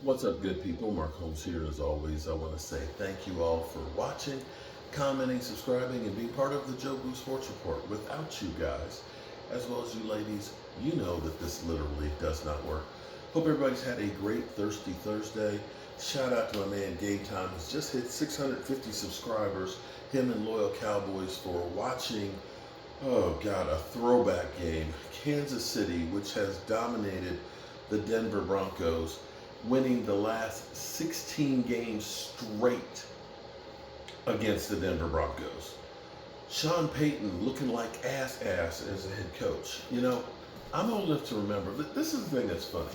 What's up, good people? Mark Holmes here. As always, I want to say thank you all for watching, commenting, subscribing, and being part of the Joe Blue Sports Report. Without you guys, as well as you ladies, you know that this literally does not work. Hope everybody's had a great Thirsty Thursday. Shout out to my man Game Time, who's just hit 650 subscribers. Him and Loyal Cowboys for watching, oh God, a throwback game. Kansas City, which has dominated the Denver Broncos, winning the last 16 games straight against the Denver Broncos. Sean Payton looking like ass as a head coach. You know, I'm old enough to remember, but this is the thing that's funny.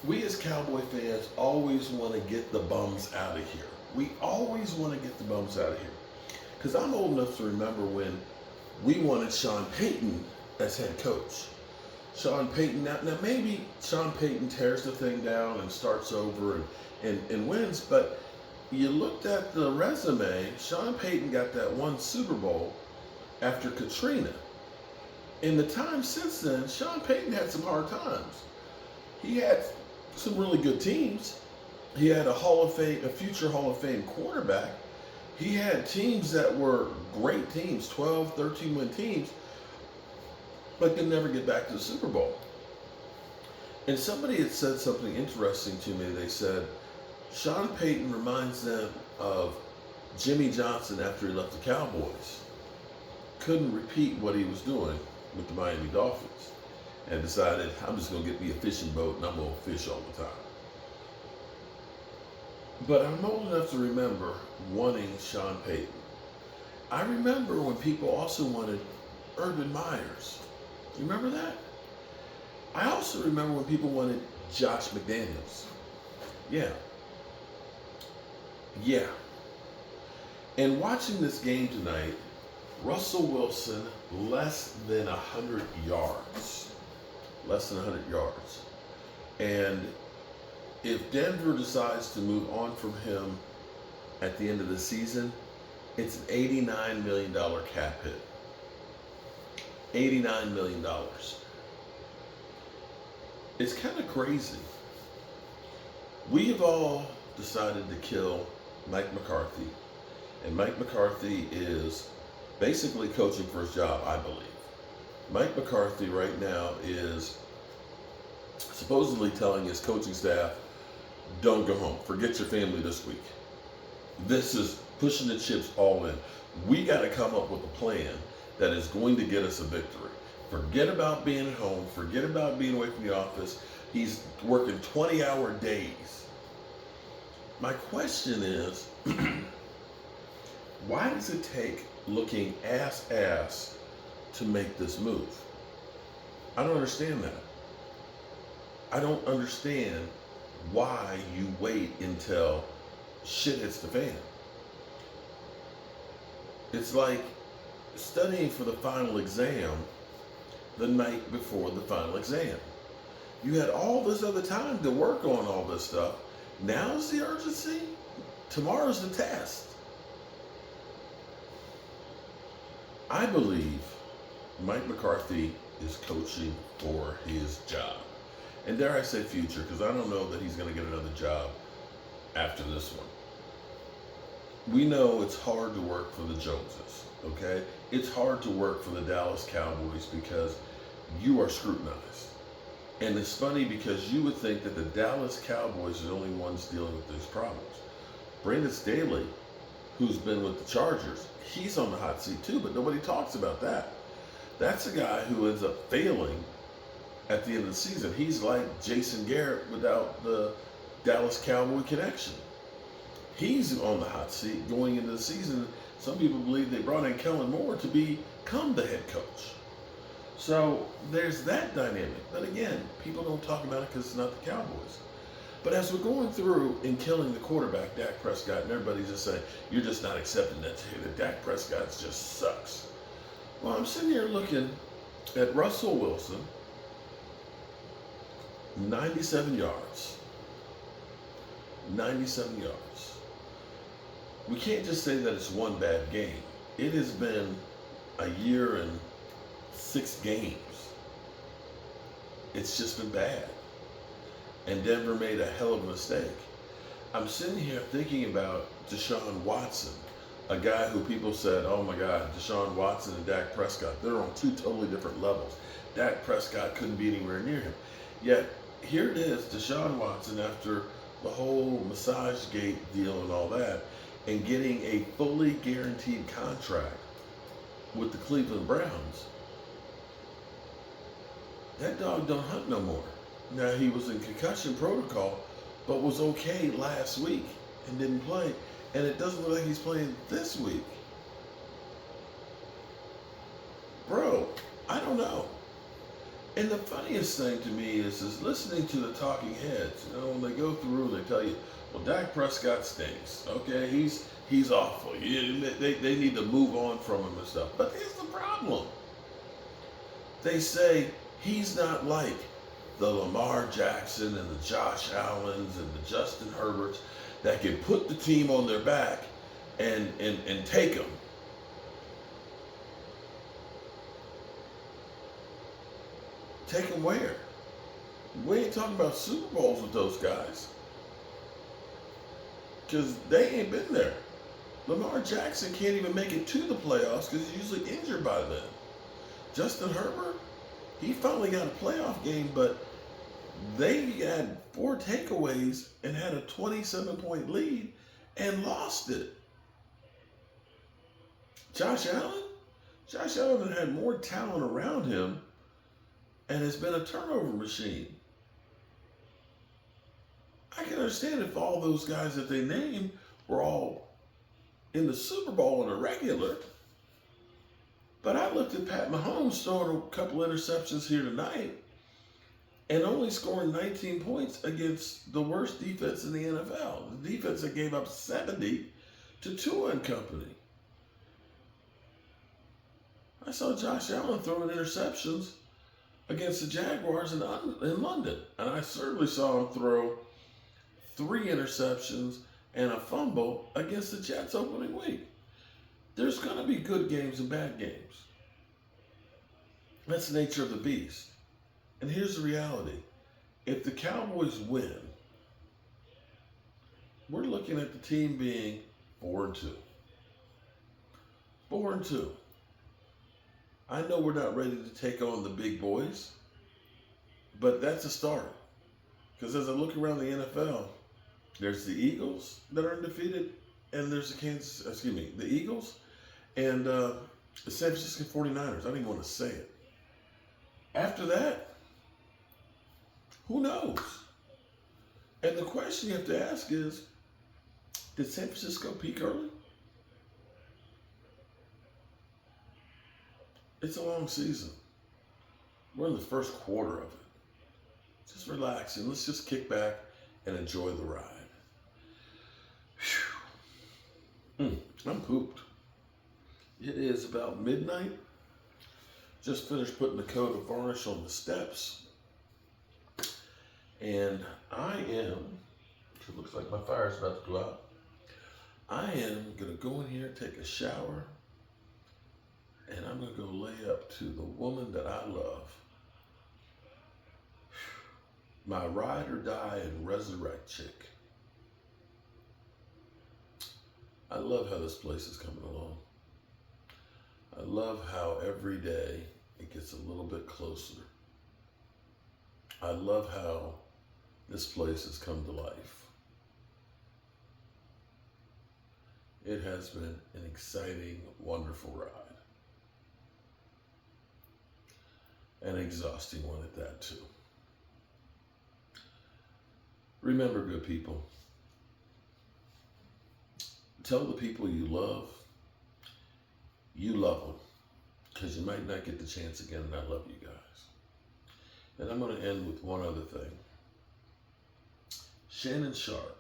We as Cowboy fans always want to get the bums out of here. We always want to get the bums out of here. Because I'm old enough to remember when we wanted Sean Payton as head coach. Sean Payton, now maybe Sean Payton tears the thing down and starts over and wins, but you looked at the resume, Sean Payton got that one Super Bowl after Katrina. In the time since then, Sean Payton had some hard times. He had some really good teams. He had a future Hall of Fame quarterback. He had teams that were great teams, 12, 13 win teams, but could never get back to the Super Bowl. And somebody had said something interesting to me. They said, Sean Payton reminds them of Jimmy Johnson after he left the Cowboys. Couldn't repeat what he was doing with the Miami Dolphins and decided, I'm just going to get me a fishing boat and I'm going to fish all the time. But I'm old enough to remember wanting Sean Payton. I remember when people also wanted Urban Myers. You remember that? I also remember when people wanted Josh McDaniels. Yeah. Yeah. And watching this game tonight, Russell Wilson, less than 100 yards. Less than 100 yards. And if Denver decides to move on from him at the end of the season, it's an $89 million cap hit. $89 million. It's kind of crazy. We have all decided to kill Mike McCarthy. And Mike McCarthy is basically coaching for his job, I believe. Mike McCarthy right now is supposedly telling his coaching staff, don't go home. Forget your family this week. This is pushing the chips all in. We got to come up with a plan that is going to get us a victory. Forget about being at home. Forget about being away from the office. He's working 20-hour days. My question is, why does it take looking ass to make this move? I don't understand that. I don't understand why you wait until shit hits the fan. It's like studying for the final exam the night before the final exam. You had all this other time to work on all this stuff. Now's the urgency. Tomorrow's the test. I believe Mike McCarthy is coaching for his job. And dare I say future, because I don't know that he's going to get another job after this one. We know it's hard to work for the Joneses, okay? It's hard to work for the Dallas Cowboys because you are scrutinized. And it's funny because you would think that the Dallas Cowboys are the only ones dealing with these problems. Brandon Staley, who's been with the Chargers, he's on the hot seat too, but nobody talks about that. That's a guy who ends up failing at the end of the season. He's like Jason Garrett without the Dallas Cowboy connection. He's on the hot seat going into the season. Some people believe they brought in Kellen Moore to become the head coach. So there's that dynamic. But again, people don't talk about it because it's not the Cowboys. But as we're going through and killing the quarterback, Dak Prescott, and everybody's just saying, you're just not accepting that Dak Prescott just sucks. Well, I'm sitting here looking at Russell Wilson, 97 yards. 97 yards. We can't just say that it's one bad game. It has been a year and 6 games. It's just been bad. and Denver made a hell of a mistake. I'm sitting here thinking about Deshaun Watson, a guy who people said, oh my God, Deshaun Watson and Dak Prescott, they're on two totally different levels. Dak Prescott couldn't be anywhere near him. Yet, here it is, Deshaun Watson, after the whole massage gate deal and all that, and getting a fully guaranteed contract with the Cleveland Browns. That dog don't hunt no more. Now, he was in concussion protocol, but was okay last week and didn't play. And it doesn't look like he's playing this week. Bro, I don't know. And the funniest thing to me is listening to the talking heads. You know, when they go through, they tell you, well, Dak Prescott stinks. Okay, he's awful. They need to move on from him and stuff. But here's the problem. They say he's not like the Lamar Jackson and the Josh Allens and the Justin Herberts that can put the team on their back and take them. Take them where? We ain't talking about Super Bowls with those guys. Because they ain't been there. Lamar Jackson can't even make it to the playoffs because he's usually injured by then. Justin Herbert, he finally got a playoff game, but they had 4 takeaways and had a 27-point lead and lost it. Josh Allen? Josh Allen had more talent around him and has been a turnover machine. I can understand if all those guys that they named were all in the Super Bowl on a regular. But I looked at Pat Mahomes throwing a couple interceptions here tonight and only scoring 19 points against the worst defense in the NFL. The defense that gave up 70 to Tua and company. I saw Josh Allen throwing interceptions against the Jaguars in London. And I certainly saw him throw 3 interceptions and a fumble against the Jets opening week. There's going to be good games and bad games. That's the nature of the beast. And here's the reality. If the Cowboys win, we're looking at the team being 4-2. 4-2. I know we're not ready to take on the big boys, but that's a start. Because as I look around the NFL, there's the Eagles that are undefeated, and there's the Eagles and the San Francisco 49ers. I don't even want to say it. After that, who knows? And the question you have to ask is, did San Francisco peak early? It's a long season. We're in the first quarter of it. Just relax and let's just kick back and enjoy the ride. I'm pooped. It is about midnight. Just finished putting the coat of varnish on the steps. And I am, it looks like my fire's about to go out. I am going to go in here, take a shower, and I'm going to go lay up to the woman that I love. My ride or die and resurrect chick. I love how this place is coming along. I love how every day it gets a little bit closer. I love how this place has come to life. It has been an exciting, wonderful ride. An exhausting one at that too. Remember, good people, tell the people you love them, because you might not get the chance again, and I love you guys. And I'm going to end with one other thing. Shannon Sharp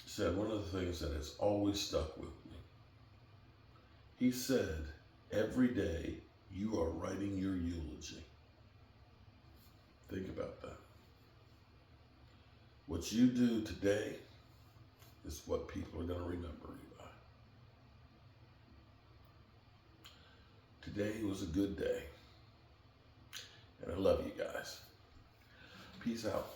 said one of the things that has always stuck with me. He said, every day you are writing your eulogy. Think about that. What you do today is what people are going to remember you by. Today was a good day. And I love you guys. Peace out.